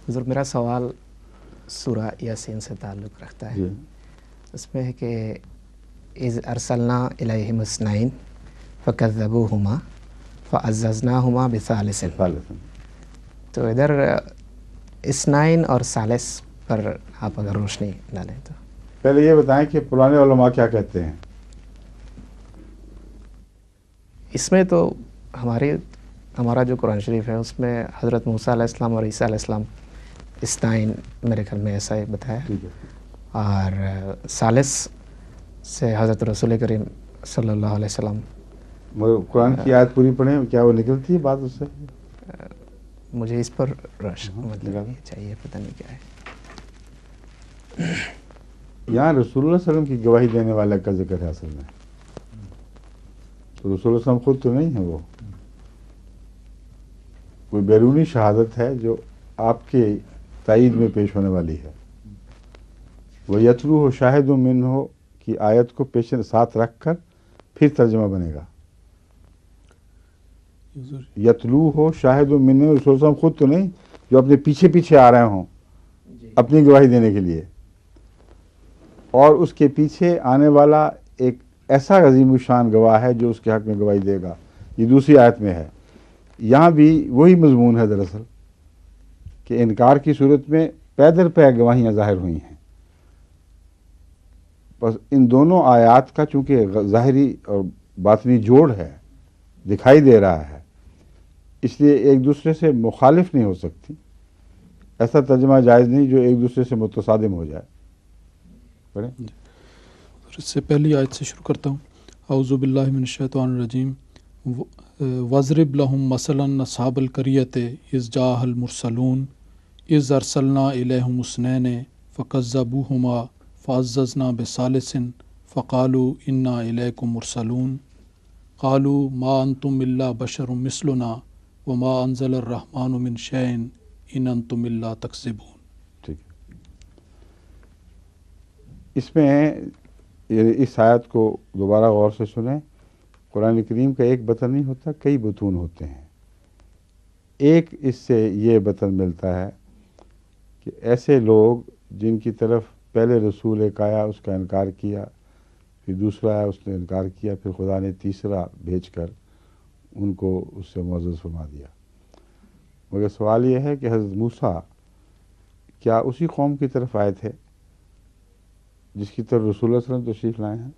حضور میرا سوال سورہ یاسین سے تعلق رکھتا ہے. اس میں ہے کہ اذ ارسلنا الیہم اثنین فکذبوہما فعززناہما بثالث. تو ادھر اثنین اور ثالث پر آپ اگر روشنی ڈالیں تو. پہلے یہ بتائیں کہ پرانے علماء کیا کہتے ہیں. اس میں تو ہمارا جو قرآن شریف ہے اس میں حضرت موسیٰ علیہ السلام اور عیسیٰ علیہ السلام اثنین میرے خیال میں ایسا ہی بتایا. اور ثالث سے حضرت رسول کریم صلی اللہ علیہ وسلم. مگر قرآن کی آیت پوری پڑھیں، کیا وہ نکلتی ہے بات اس سے؟ مجھے اس پر مطلب چاہیے، پتہ نہیں کیا ہے. یہاں رسول اللہ علیہ وسلم کی گواہی دینے والا کا ذکر ہے اصل میں. تو رسول اللہ علیہ وسلم خود تو نہیں ہے، وہ کوئی بیرونی شہادت ہے جو آپ کے تائید میں پیش ہونے والی ہے. وہ یتلو ہو شاہد و من ہو کی آیت کو پیش ساتھ رکھ کر پھر ترجمہ بنے گا. یتلو ہو شاہد و من ہو، رسول اللہ علیہ وسلم خود تو نہیں جو اپنے پیچھے پیچھے آ رہے ہوں اپنی گواہی دینے کے لیے، اور اس کے پیچھے آنے والا ایک ایسا عظیم الشان گواہ ہے جو اس کے حق میں گواہی دے گا. یہ دوسری آیت میں ہے. یہاں بھی وہی مضمون ہے دراصل کہ انکار کی صورت میں پے در پے گواہیاں ظاہر ہوئی ہیں. بس ان دونوں آیات کا چونکہ ظاہری اور باطنی جوڑ ہے، دکھائی دے رہا ہے، اس لیے ایک دوسرے سے مخالف نہیں ہو سکتی. ایسا ترجمہ جائز نہیں جو ایک دوسرے سے متصادم ہو جائے. پڑھیں. اس سے پہلی آیت سے شروع کرتا ہوں. اعوذ باللہ من الشیطان الرجیم. وَاضْرِبْ لَهُمْ مَثَلًا أَصْحَابَ الْقَرْيَةِ إِذْ جَاءَهَا الْمُرْسَلُونَ إِذْ أَرْسَلْنَا إِلَيْهِمُ اثْنَيْنِ فَكَذَّبُوهُمَا فَعَزَّزْنَا بِثَالِثٍ فَقَالُوا إِنَّا إِلَيْكُمْ مُرْسَلُونَ قَالُوا مَا أَنْتُمْ إِلَّا بَشَرٌ مِثْلُنَا وَمَا أَنزَلَ الرَّحْمَنُ مِنْ شَيْءٍ إِنْ أَنْتُمْ إِلَّا تَكْذِبُونَ. ٹھیک ہے. اس میں اس آیت کو دوبارہ غور سے سنیں. قرآن کریم کا ایک بطن نہیں ہوتا، کئی بطون ہوتے ہیں. ایک اس سے یہ بطن ملتا ہے کہ ایسے لوگ جن کی طرف پہلے رسول ایک آیا، اس کا انکار کیا، پھر دوسرا آیا، اس نے انکار کیا، پھر خدا نے تیسرا بھیج کر ان کو اس سے معزز فرما دیا. مگر سوال یہ ہے کہ حضرت موسیٰ کیا اسی قوم کی طرف آئے تھے جس کی طرف رسول اللہ صلی اللہ علیہ وسلم تشریف لائے ہیں؟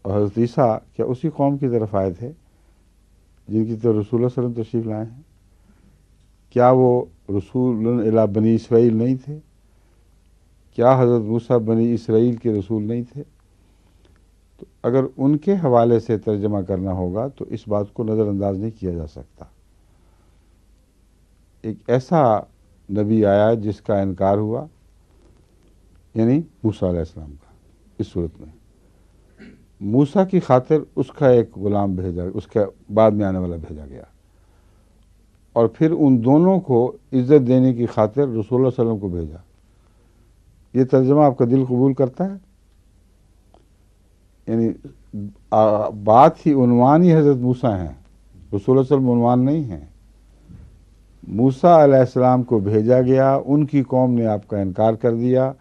اور حضرت عیسیٰ کیا اسی قوم کی طرف آئے تھے جن کی طرف رسول اللہ صلی اللہ علیہ وسلم تشریف لائے ہیں؟ کیا وہ رسول الی بنی اسرائیل نہیں تھے؟ کیا حضرت موسیٰ بنی اسرائیل کے رسول نہیں تھے؟ تو اگر ان کے حوالے سے ترجمہ کرنا ہوگا تو اس بات کو نظر انداز نہیں کیا جا سکتا. ایک ایسا نبی آیا جس کا انکار ہوا، یعنی موسیٰ علیہ السلام کا. اس صورت میں موسیٰ کی خاطر اس کا ایک غلام بھیجا، اس کے بعد میں آنے والا بھیجا گیا، اور پھر ان دونوں کو عزت دینے کی خاطر رسول اللہ صلی اللہ علیہ وسلم کو بھیجا. یہ ترجمہ آپ کا دل قبول کرتا ہے؟ یعنی بات ہی عنوان ہی حضرت موسیٰ ہیں، رسول اللہ صلی اللہ علیہ وسلم عنوان نہیں ہیں. موسیٰ علیہ السلام کو بھیجا گیا، ان کی قوم نے آپ کا انکار کر دیا،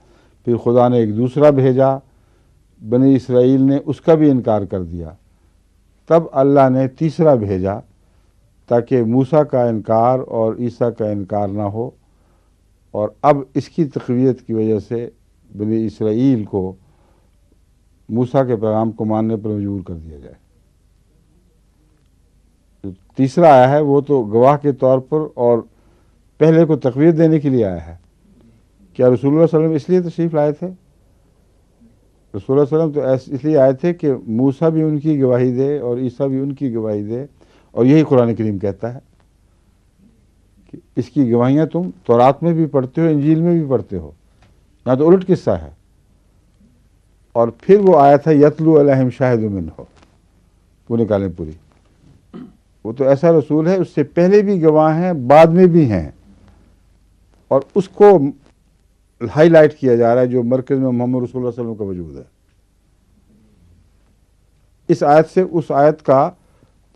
پھر خدا نے ایک دوسرا بھیجا، بنی اسرائیل نے اس کا بھی انکار کر دیا، تب اللہ نے تیسرا بھیجا تاکہ موسیٰ کا انکار اور عیسیٰ کا انکار نہ ہو. اور اب اس کی تقویت کی وجہ سے بنی اسرائیل کو موسیٰ کے پیغام کو ماننے پر مجبور کر دیا جائے. جو تیسرا آیا ہے وہ تو گواہ کے طور پر اور پہلے کو تقویت دینے کے لیے آیا ہے. کیا رسول اللہ صلی اللہ علیہ وسلم اس لیے تشریف لائے تھے؟ رسول اللہ صلی اللہ علیہ وسلم تو اس لیے آئے تھے کہ موسیٰ بھی ان کی گواہی دے اور عیسیٰ بھی ان کی گواہی دے. اور یہی قرآن کریم کہتا ہے کہ اس کی گواہیاں تم تورات میں بھی پڑھتے ہو، انجیل میں بھی پڑھتے ہو. یہاں تو الٹ قصہ ہے. اور پھر وہ آیا تھا یتلو علیہم شاہد من ہو، وہ نکالیں پوری. وہ تو ایسا رسول ہے، اس سے پہلے بھی گواہ ہیں، بعد میں بھی ہیں، اور اس کو ہائی لائٹ کیا جا رہا ہے جو مرکز میں محمد رسول اللہ صلی اللہ علیہ وسلم کا وجود ہے. اس آیت سے اس آیت کا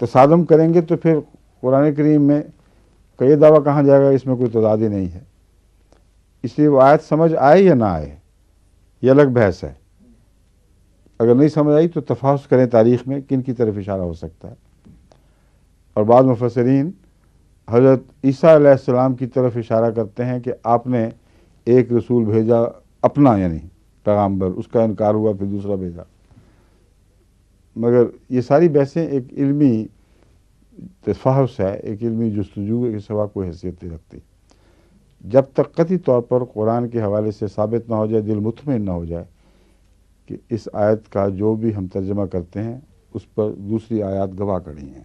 تصادم کریں گے تو پھر قرآن کریم میں کہ یہ دعویٰ کہاں جائے گا، اس میں کوئی تضاد ہی نہیں ہے. اس لیے وہ آیت سمجھ آئے یا نہ آئے یہ الگ بحث ہے. اگر نہیں سمجھ آئی تو تفحص کریں تاریخ میں کن کی طرف اشارہ ہو سکتا ہے. اور بعض مفسرین حضرت عیسیٰ علیہ السلام کی طرف اشارہ کرتے ہیں کہ آپ نے ایک رسول بھیجا اپنا، یعنی پیغامبر، اس کا انکار ہوا، پھر دوسرا بھیجا. مگر یہ ساری بحثیں ایک علمی تفحص ہے، ایک علمی جستجو کے سوا کوئی حیثیت نہیں رکھتی. جب تک قطعی طور پر قرآن کے حوالے سے ثابت نہ ہو جائے، دل مطمئن نہ ہو جائے کہ اس آیت کا جو بھی ہم ترجمہ کرتے ہیں اس پر دوسری آیات گواہ کھڑی ہیں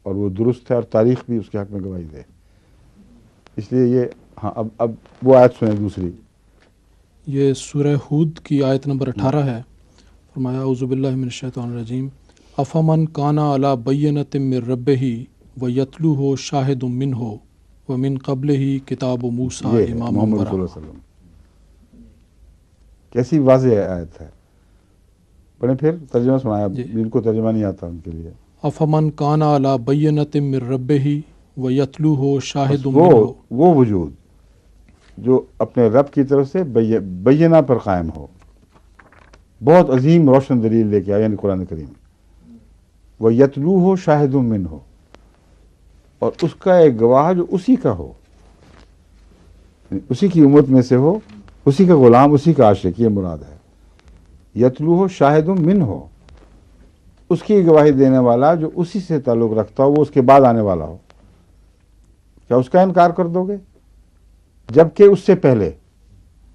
اور وہ درست ہے، اور تاریخ بھی اس کے حق میں گواہی دے. اس لیے یہ ہاں اب وہ آیت سنیں دوسری. یہ سورہ ہود کی آیت نمبر 18 ہے. فرمایا اعوذ باللہ من الشیطان الرجیم افمن کانا علی بینۃ من ربہ ویتلوہ شاہد منہ ومن قبلہ کتاب موسیٰ یہ ہے اماما محمد برا. صلی اللہ علیہ وسلم. کیسی واضح آیت ہے. پڑھیں پھر ترجمہ سنایا جن کو ترجمہ نہیں آتا ان کے لیے. افمن کانا علی بینۃ من ربہ ویتلوہ شاہد منہ. وہ وجود جو اپنے رب کی طرف سے بینہ پر قائم ہو، بہت عظیم روشن دلیل لے کے آیا، یعنی قرآن کریم. وہ یتلو ہو شاہد من ہو، اور اس کا ایک گواہ جو اسی کا ہو، اسی کی امت میں سے ہو، اسی کا غلام، اسی کا عاشق، یہ مراد ہے. یتلو ہو شاہد من ہو، اس کی گواہی دینے والا جو اسی سے تعلق رکھتا ہو، وہ اس کے بعد آنے والا ہو. کیا اس کا انکار کر دو گے؟ جبکہ اس سے پہلے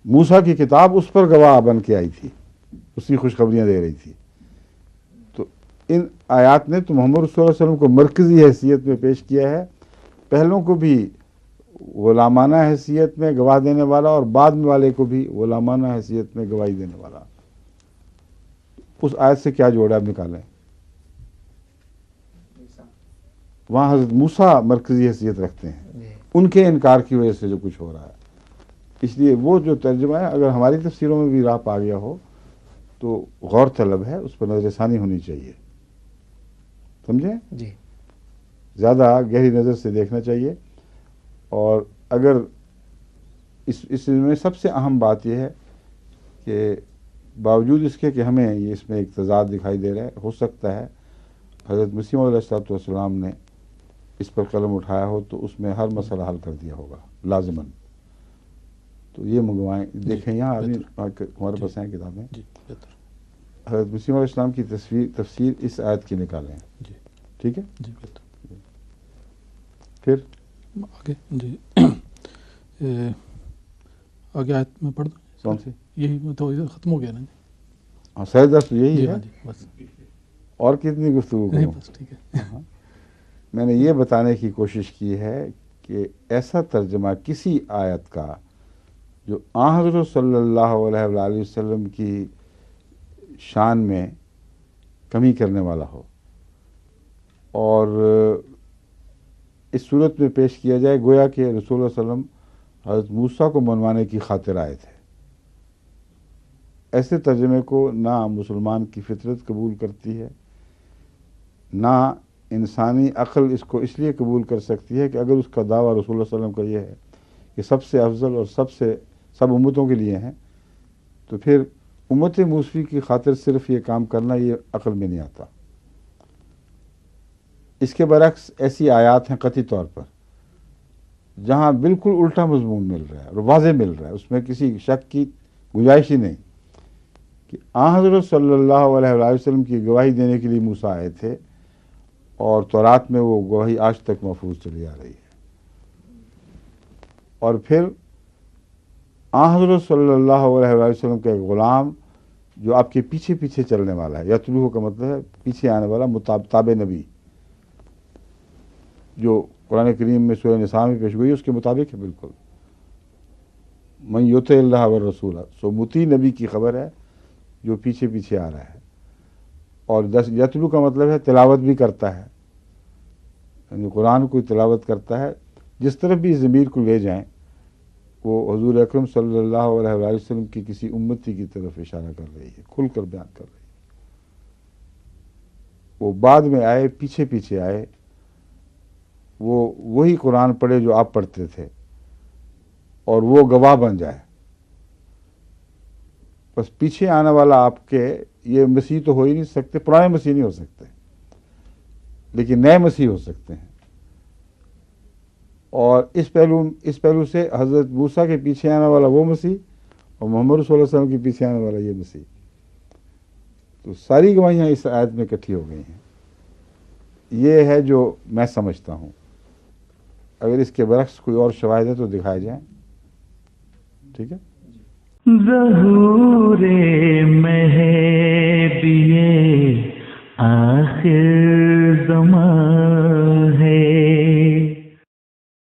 موسیٰ کی کتاب اس پر گواہ بن کے آئی تھی، اس کی خوشخبریاں دے رہی تھی. تو ان آیات نے تو محمد صلی اللہ علیہ وسلم کو مرکزی حیثیت میں پیش کیا ہے، پہلوں کو بھی غلامانہ حیثیت میں گواہ دینے والا اور بعد میں والے کو بھی غلامانہ حیثیت میں گواہی دینے والا. اس آیت سے کیا جوڑا اب نکالیں؟ وہاں حضرت موسیٰ مرکزی حیثیت رکھتے ہیں، ان کے انکار کی وجہ سے جو کچھ ہو رہا ہے. اس لیے وہ جو ترجمہ ہے اگر ہماری تفسیروں میں بھی راہ پا گیا ہو تو غور طلب ہے، اس پر نظر ثانی ہونی چاہیے. سمجھیں؟ جی. زیادہ گہری نظر سے دیکھنا چاہیے. اور اگر اس میں سب سے اہم بات یہ ہے کہ باوجود اس کے کہ ہمیں اس میں ایک تضاد دکھائی دے رہا ہے، ہو سکتا ہے حضرت مسیح علیہ الصلوۃ والسلام نے اس پر قلم اٹھایا ہو تو اس میں ہر مسئلہ حل کر دیا ہوگا لازماً. تو یہ منگوائیں، دیکھیں یہاں ہمارے پاس ہیں کتابیں. حضرت مسیح علیہ السلام کی تفسیر اس آیت کی نکالیں. ٹھیک ہے. پھر آگے جی آگے آیت میں پڑھ دوں. کون سی؟ یہی تو ختم ہو گیا نا. ہاں سر دس یہی جی ہے. ہاں جی بس اور کتنی گفتگو نہیں کروں؟ بس ٹھیک ہے. میں نے یہ بتانے کی کوشش کی ہے کہ ایسا ترجمہ کسی آیت کا جو آن حضرت صلی اللہ علیہ وآلہ وسلم کی شان میں کمی کرنے والا ہو اور اس صورت میں پیش کیا جائے گویا کہ رسول اللہ صلی اللہ علیہ وسلم حضرت موسیٰ کو منوانے کی خاطر آئے تھے. ایسے ترجمے کو نہ مسلمان کی فطرت قبول کرتی ہے، نہ انسانی عقل اس کو اس لیے قبول کر سکتی ہے کہ اگر اس کا دعویٰ رسول اللہ صلی اللہ علیہ وسلم کا یہ ہے کہ سب سے افضل اور سب امتوں کے لیے ہیں، تو پھر امت موسوی کی خاطر صرف یہ کام کرنا یہ عقل میں نہیں آتا. اس کے برعکس ایسی آیات ہیں قطعی طور پر جہاں بالکل الٹا مضمون مل رہا ہے اور واضح مل رہا ہے، اس میں کسی شک کی گنجائش ہی نہیں کہ آن حضرت صلی اللہ علیہ وآلہ وسلم کی گواہی دینے کے لیے موسیٰ آئے تھے اور تورات میں وہ گواہی آج تک محفوظ چلی آ رہی ہے. اور پھر آن حضرت صلی اللہ علیہ وآلہ وسلم کا ایک غلام جو آپ کے پیچھے پیچھے چلنے والا ہے، یتلوہ کا مطلب ہے پیچھے آنے والا، تابع نبی، جو قرآن کریم میں سورہ نساء میں پیش گوئی اس کے مطابق ہے بالکل. من یطع اللہ والرسول، سو مطیع نبی کی خبر ہے جو پیچھے پیچھے آ رہا ہے. اور یتلو کا مطلب ہے تلاوت بھی کرتا ہے، یعنی قرآن کو تلاوت کرتا ہے. جس طرف بھی ضمیر کو لے جائیں وہ حضور اکرم صلی اللہ علیہ وآلہ وسلم کی کسی امتی کی طرف اشارہ کر رہی ہے، کھل کر بیان کر رہی ہے. وہ بعد میں آئے، پیچھے پیچھے آئے، وہ وہی قرآن پڑھے جو آپ پڑھتے تھے اور وہ گواہ بن جائے. بس پیچھے آنے والا آپ کے یہ مسیح تو ہو ہی نہیں سکتے، پرانے مسیح نہیں ہو سکتے، لیکن نئے مسیح ہو سکتے ہیں. اور اس پہلو سے حضرت موسیٰ کے پیچھے آنے والا وہ مسیح اور محمد صلی اللہ علیہ وسلم کے پیچھے آنے والا یہ مسیح، تو ساری گواہیاں اس آیت میں اکٹھی ہو گئی ہیں. یہ ہے جو میں سمجھتا ہوں. اگر اس کے برعکس کوئی اور شواہد ہے تو دکھائے جائیں. ٹھیک ہے. ظہور مہدی آخر زمان